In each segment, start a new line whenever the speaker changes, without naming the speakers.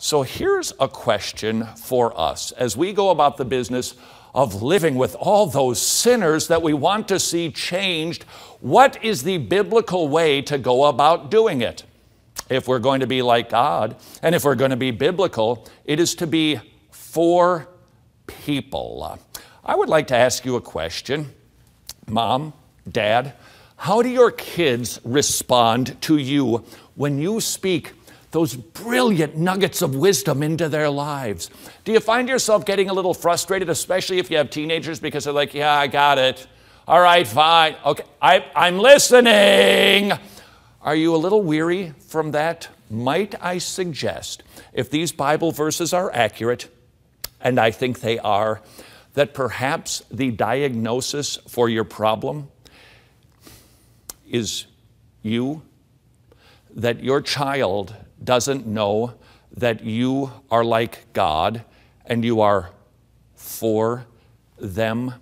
So here's a question for us as we go about the business of living with all those sinners that we want to see changed. What is the biblical way to go about doing it? If we're going to be like God, and if we're going to be biblical, it is to be for people. I would like to ask you a question. Mom, Dad, how do your kids respond to you when you speak those brilliant nuggets of wisdom into their lives? Do you find yourself getting a little frustrated, especially if you have teenagers, because they're like, yeah, I got it. All right, fine. Okay, I'm listening. Are you a little weary from that? Might I suggest, if these Bible verses are accurate, and I think they are, that perhaps the diagnosis for your problem is you, that your child doesn't know that you are like God and you are for them.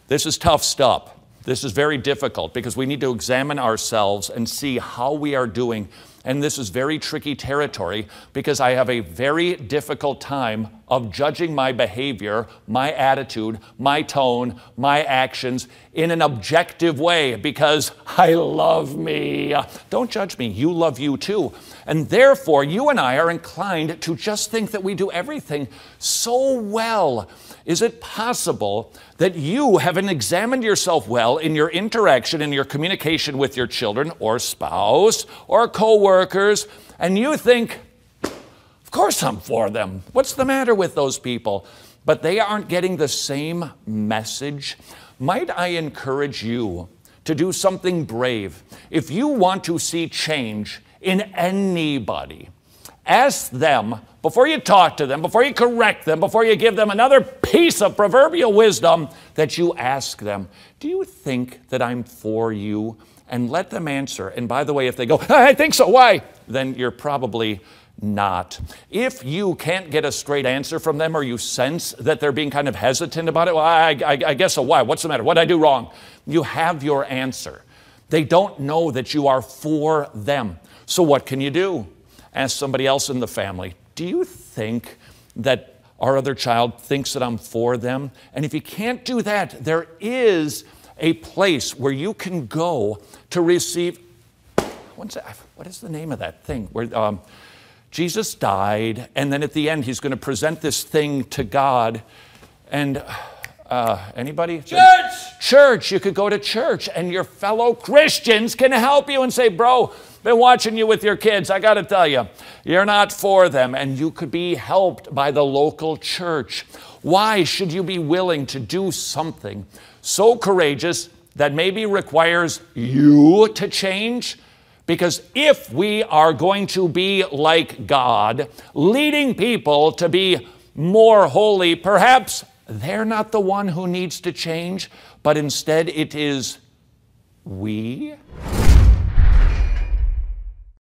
This is tough stuff. This is very difficult because we need to examine ourselves and see how we are doing. And this is very tricky territory because I have a very difficult time of judging my behavior, my attitude, my tone, my actions in an objective way because I love me. Don't judge me. You love you too. And therefore, you and I are inclined to just think that we do everything so well. Is it possible that you haven't examined yourself well in your interaction, in your communication with your children or spouse or co-workers, and you think, of course I'm for them. What's the matter with those people? But they aren't getting the same message. Might I encourage you to do something brave? If you want to see change in anybody, ask them, before you talk to them, before you correct them, before you give them another piece of proverbial wisdom, that you ask them, do you think that I'm for you? And let them answer. And by the way, if they go, I think so, why? Then you're probably not. If you can't get a straight answer from them or you sense that they're being kind of hesitant about it, well, I guess so, why? What's the matter? What did I do wrong? You have your answer. They don't know that you are for them. So what can you do? Ask somebody else in the family, do you think that our other child thinks that I'm for them? And if you can't do that, there is a place where you can go to receive, what is the name of that thing? Where Jesus died, and then at the end, he's going to present this thing to God. And anybody?
Church!
Church. You could go to church, and your fellow Christians can help you and say, bro, been watching you with your kids. I got to tell you, you're not for them. And you could be helped by the local church. Why should you be willing to do something so courageous that maybe requires you to change? Because if we are going to be like God, leading people to be more holy, perhaps they're not the one who needs to change, but instead it is we.